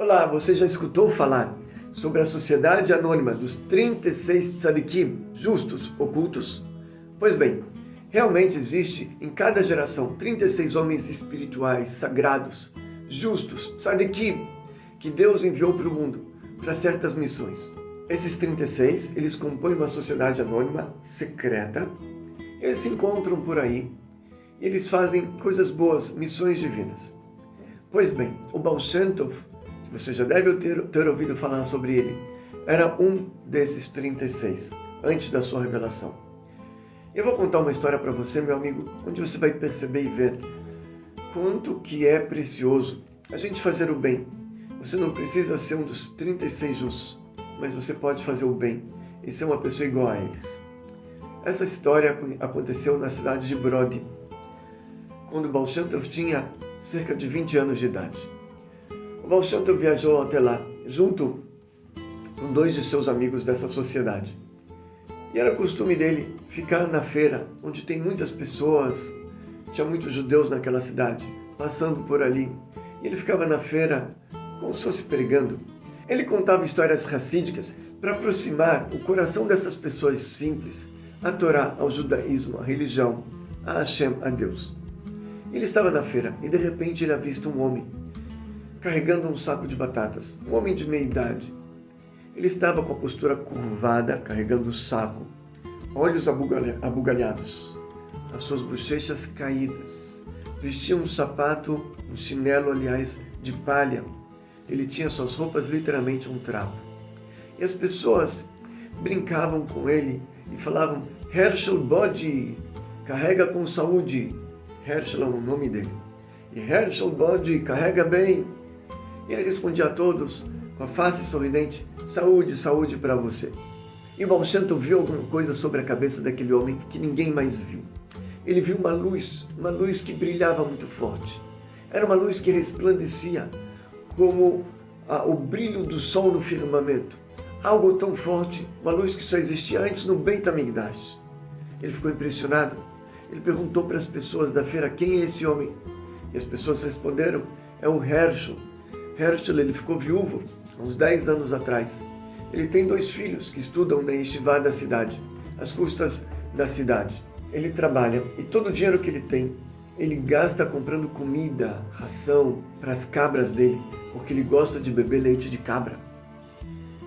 Olá, você já escutou falar sobre a Sociedade Anônima dos 36 Tzadikim, justos, ocultos? Pois bem, realmente existe em cada geração 36 homens espirituais, sagrados, justos, Tzadikim, que Deus enviou para o mundo para certas missões. Esses 36, eles compõem uma sociedade anônima, secreta. Eles se encontram por aí e eles fazem coisas boas, missões divinas. Pois bem, o Baal Shem Tov, que você já deve ter ouvido falar sobre ele, era um desses 36, antes da sua revelação. Eu vou contar uma história para você, meu amigo, onde você vai perceber e ver quanto que é precioso a gente fazer o bem. Você não precisa ser um dos 36 justos, mas você pode fazer o bem e ser uma pessoa igual a eles. Essa história aconteceu na cidade de Brody, quando o Baal Shem Tov tinha cerca de 20 anos de idade. O Baal Shem Tov viajou até lá, junto com 2 de seus amigos dessa sociedade. E era costume dele ficar na feira, onde tem muitas pessoas, tinha muitos judeus naquela cidade, passando por ali. E ele ficava na feira como se fosse pregando. Ele contava histórias racídicas para aproximar o coração dessas pessoas simples à Torá, ao judaísmo, à religião, a Hashem, a Deus. Ele estava na feira e de repente ele avista um homem carregando um saco de batatas, um homem de meia idade. Ele estava com a postura curvada, carregando o saco, olhos abugalhados, as suas bochechas caídas. Vestia um sapato, um chinelo, aliás, de palha. Ele tinha suas roupas literalmente um trapo. E as pessoas brincavam com ele e falavam: Herschel Bode, carrega com saúde. Herschel é o nome dele. E Herschel Bode, carrega bem. E ele respondia a todos com a face sorridente: saúde, saúde para você. E o Baal Shem Tov viu alguma coisa sobre a cabeça daquele homem que ninguém mais viu. Ele viu uma luz que brilhava muito forte. Era uma luz que resplandecia como o brilho do sol no firmamento. Algo tão forte, uma luz que só existia antes no Beit HaMikdash. Ele ficou impressionado. Ele perguntou para as pessoas da feira: quem é esse homem? E as pessoas responderam: é o Herschel. Herschel, ele ficou viúvo há uns 10 anos atrás. Ele tem 2 filhos que estudam na yeshiva da cidade, às custas da cidade. Ele trabalha e todo o dinheiro que ele tem, ele gasta comprando comida, ração para as cabras dele, porque ele gosta de beber leite de cabra.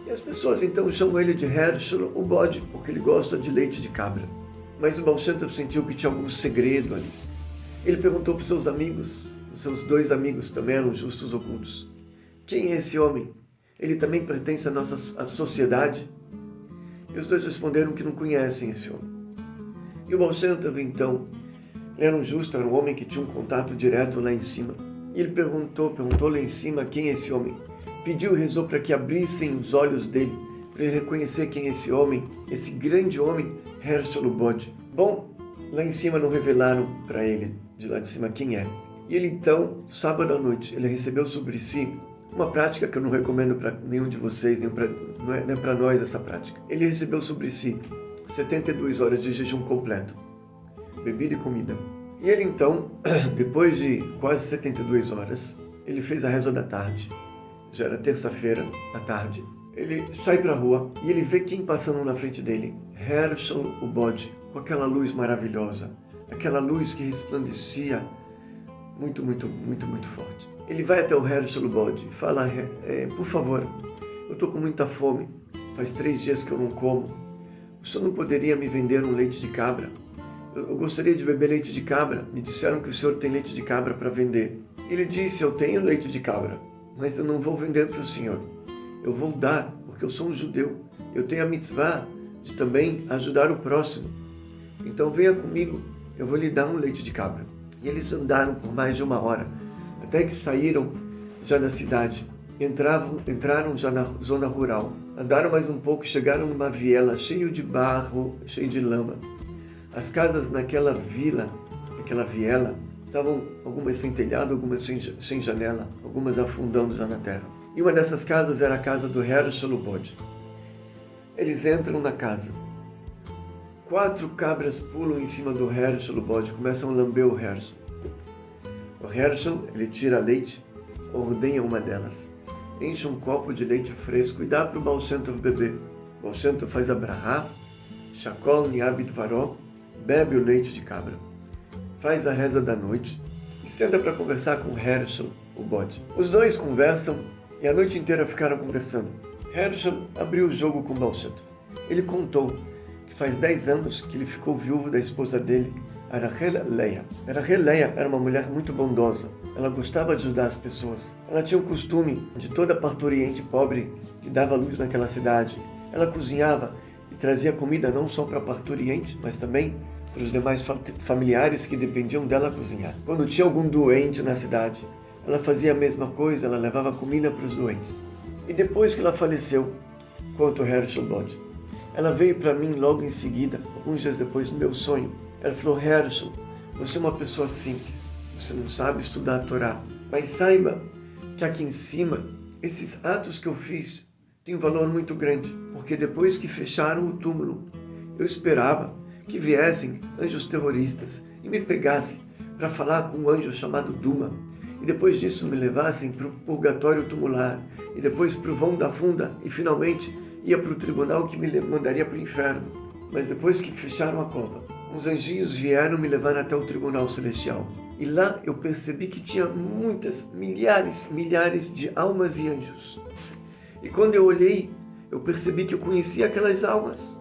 E as pessoas então chamam ele de Herschel, o bode, porque ele gosta de leite de cabra. Mas o Baal Shem Tov sentiu que tinha algum segredo ali. Ele perguntou para os seus amigos, os seus 2 amigos também eram justos ocultos: quem é esse homem? Ele também pertence à nossa sociedade? E os 2 responderam que não conhecem esse homem. E o Baal Shem Tov então, ele era um justo, era um homem que tinha um contato direto lá em cima. E ele perguntou lá em cima quem é esse homem. Pediu e rezou para que abrissem os olhos dele, para ele reconhecer quem é esse homem, esse grande homem, Herschel o bode. Bom, lá em cima não revelaram para ele, de lá de cima, quem é. E ele então, sábado à noite, ele recebeu sobre si uma prática que eu não recomendo para nenhum de vocês, não é para nós essa prática. Ele recebeu sobre si 72 horas de jejum completo, bebida e comida. E ele então, depois de quase 72 horas, ele fez a reza da tarde. Já era terça-feira à tarde. Ele sai para a rua e ele vê quem passando na frente dele: Herschel o bode, com aquela luz maravilhosa, aquela luz que resplandecia muito, muito, muito, muito forte. Ele vai até o Herschel o bode e fala: por favor, eu estou com muita fome, faz 3 dias que eu não como. O senhor não poderia me vender um leite de cabra? Eu gostaria de beber leite de cabra. Me disseram que o senhor tem leite de cabra para vender. Ele disse: eu tenho leite de cabra, mas eu não vou vender para o senhor. Eu vou dar, porque eu sou um judeu. Eu tenho a mitzvah de também ajudar o próximo. Então venha comigo, eu vou lhe dar um leite de cabra. E eles andaram por mais de 1 hora, até que saíram já da cidade. Entraram já na zona rural. Andaram mais um pouco e chegaram numa viela cheio de barro, cheio de lama. As casas naquela viela, estavam algumas sem telhado, algumas sem janela, algumas afundando já na terra. E uma dessas casas era a casa do Herschel o bode. Eles entram na casa. 4 cabras pulam em cima do Herschel o bode, começam a lamber o Herschel. O Herschel, ele tira leite, ordenha uma delas. enche um copo de leite fresco e dá para o Baal Shem Tov beber. O Baal Shem Tov faz a brahá, shakol niabit varó, bebe o leite de cabra, faz a reza da noite e senta para conversar com Herschel, o bode. Os dois conversam e a noite inteira ficaram conversando. Herschel abriu o jogo com Baal Shem Tov. Ele contou que faz 10 anos que ele ficou viúvo da esposa dele, Rachel Leia. Rachel Leia era uma mulher muito bondosa. Ela gostava de ajudar as pessoas. Ela tinha o costume de toda parturiente pobre que dava luz naquela cidade. Ela cozinhava e trazia comida não só para a parturiente, mas também para os demais familiares que dependiam dela cozinhar. Quando tinha algum doente na cidade, ela fazia a mesma coisa, ela levava comida para os doentes. E depois que ela faleceu, conta o Herschel Bode, ela veio para mim logo em seguida, alguns dias depois, no meu sonho. Ela falou: Herschel, você é uma pessoa simples, você não sabe estudar a Torá, mas saiba que aqui em cima, esses atos que eu fiz têm um valor muito grande, porque depois que fecharam o túmulo, eu esperava que viessem anjos terroristas e me pegassem para falar com um anjo chamado Duma, e depois disso me levassem para o purgatório tumular, e depois para o vão da funda, e finalmente ia para o tribunal que me mandaria para o inferno. Mas depois que fecharam a cova, uns anjinhos vieram me levar até o tribunal celestial. E lá eu percebi que tinha muitas, milhares de almas e anjos. E quando eu olhei, eu percebi que eu conhecia aquelas almas.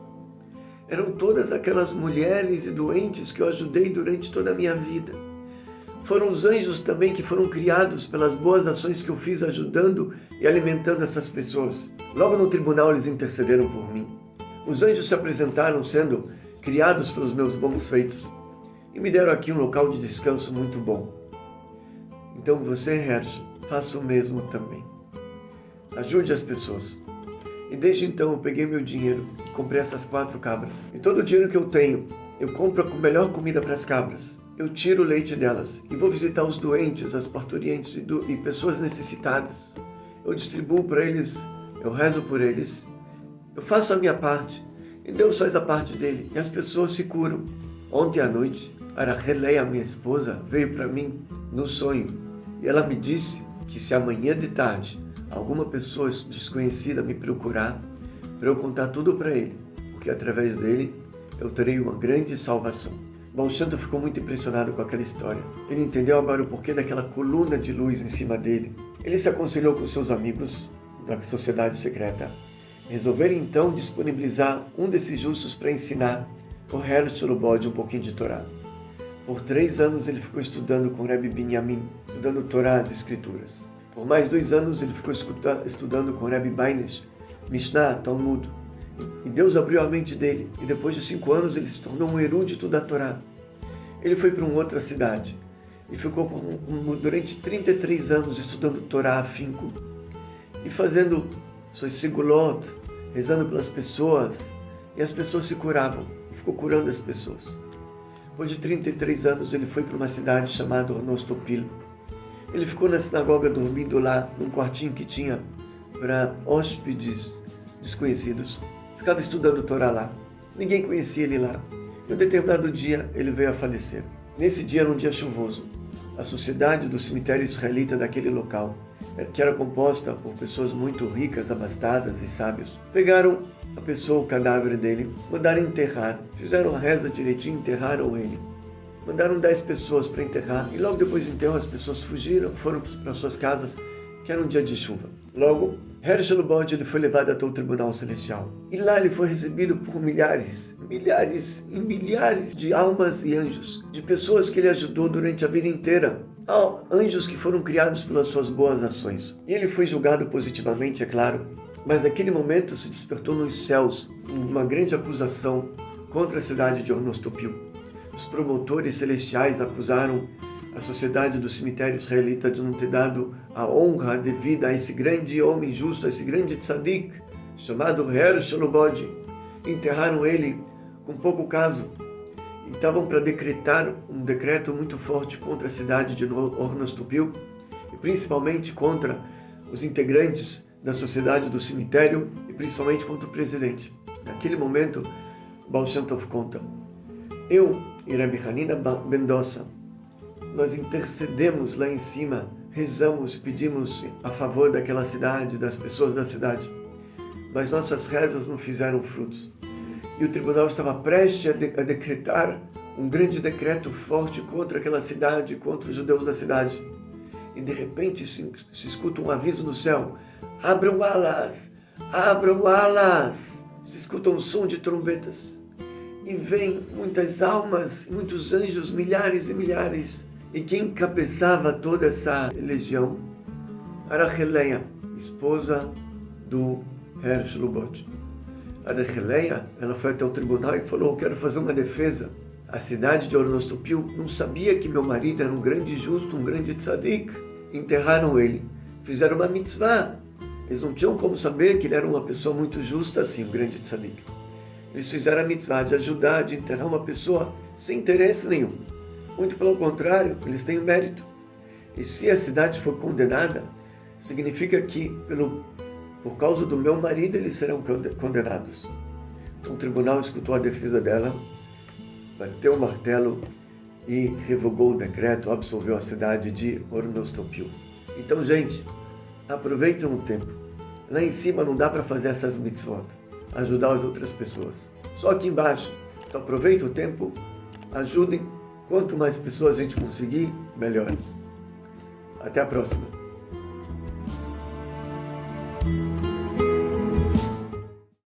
Eram todas aquelas mulheres e doentes que eu ajudei durante toda a minha vida. Foram os anjos também que foram criados pelas boas ações que eu fiz ajudando e alimentando essas pessoas. Logo no tribunal eles intercederam por mim. Os anjos se apresentaram sendo criados pelos meus bons feitos e me deram aqui um local de descanso muito bom. Então você, Herschel, faça o mesmo também. Ajude as pessoas. E desde então eu peguei meu dinheiro e comprei essas 4 cabras. E todo o dinheiro que eu tenho, eu compro a melhor comida para as cabras. Eu tiro o leite delas e vou visitar os doentes, as parturientes e pessoas necessitadas. Eu distribuo para eles, eu rezo por eles, eu faço a minha parte e Deus faz a parte dele e as pessoas se curam. Ontem à noite, a Rachel Leia, minha esposa, veio para mim no sonho e ela me disse que se amanhã de tarde alguma pessoa desconhecida me procurar, para eu contar tudo para ele, porque através dele eu terei uma grande salvação. Baal Shem Tov ficou muito impressionado com aquela história. Ele entendeu agora o porquê daquela coluna de luz em cima dele. Ele se aconselhou com seus amigos da sociedade secreta. Resolveram então disponibilizar um desses justos para ensinar o Herschel Bode um pouquinho de Torá. Por 3 anos ele ficou estudando com Rebbe Binyamin, estudando Torá, as Escrituras. Por mais 2 anos ele ficou estudando com Rebbe Bainesh, Mishnah, Talmud. E Deus abriu a mente dele, e depois de 5 anos ele se tornou um erudito da Torá. Ele foi para uma outra cidade e ficou durante 33 anos estudando Torá afinco e fazendo suas segulot, rezando pelas pessoas, e as pessoas se curavam, ficou curando as pessoas. Depois de 33 anos ele foi para uma cidade chamada Ornostopil. Ele ficou na sinagoga dormindo lá, num quartinho que tinha para hóspedes desconhecidos. Ficava estudando Torá lá. Ninguém conhecia ele lá. Em um determinado dia, ele veio a falecer. Nesse dia era um dia chuvoso. A sociedade do cemitério israelita daquele local, que era composta por pessoas muito ricas, abastadas e sábios, pegaram a pessoa, o cadáver dele, mandaram enterrar. Fizeram a reza direitinho, enterraram ele. Mandaram 10 pessoas para enterrar. E logo depois do enterro, as pessoas fugiram, foram para suas casas, que era um dia de chuva. Logo, Herschel Bode ele foi levado até o tribunal celestial. E lá ele foi recebido por milhares de almas e anjos, de pessoas que ele ajudou durante a vida inteira. Anjos que foram criados pelas suas boas ações. E ele foi julgado positivamente, é claro, mas naquele momento se despertou nos céus uma grande acusação contra a cidade de Ornostopil. Os promotores celestiais acusaram a sociedade do cemitério israelita de não ter dado a honra devida a esse grande homem justo, a esse grande tzadik, chamado Herschel Bode. Enterraram ele com pouco caso. E estavam para decretar um decreto muito forte contra a cidade de Ornostopil, e principalmente contra os integrantes da sociedade do cemitério, e principalmente contra o presidente. Naquele momento, Baal Shem Tov conta: eu e Rabbi Hanina Ben Dosa, nós intercedemos lá em cima, rezamos e pedimos a favor daquela cidade, das pessoas da cidade, mas nossas rezas não fizeram frutos. E o tribunal estava prestes a decretar um grande decreto forte contra aquela cidade, contra os judeus da cidade. E de repente se escuta um aviso no céu: abram alas, abram alas. Se escuta um som de trombetas. E vem muitas almas, muitos anjos, milhares e milhares. E quem encabeçava toda essa legião era Racheleia, esposa do Hersh Lubot. A Racheleia, ela foi até o tribunal e falou: eu quero fazer uma defesa. A cidade de Ornostopil não sabia que meu marido era um grande justo, um grande tzadik. Enterraram ele, fizeram uma mitzvah. Eles não tinham como saber que ele era uma pessoa muito justa assim, um grande tzadik. Eles fizeram a mitzvah de ajudar, de enterrar uma pessoa sem interesse nenhum. Muito pelo contrário, eles têm mérito. E se a cidade for condenada, significa que por causa do meu marido eles serão condenados. Então o tribunal escutou a defesa dela, bateu o martelo e revogou o decreto, absolveu a cidade de Ornostopil. Então, gente, aproveitem o tempo. Lá em cima não dá para fazer essas mitzvot, ajudar as outras pessoas. Só aqui embaixo. Então aproveita o tempo, ajudem. Quanto mais pessoas a gente conseguir, melhor. Até a próxima.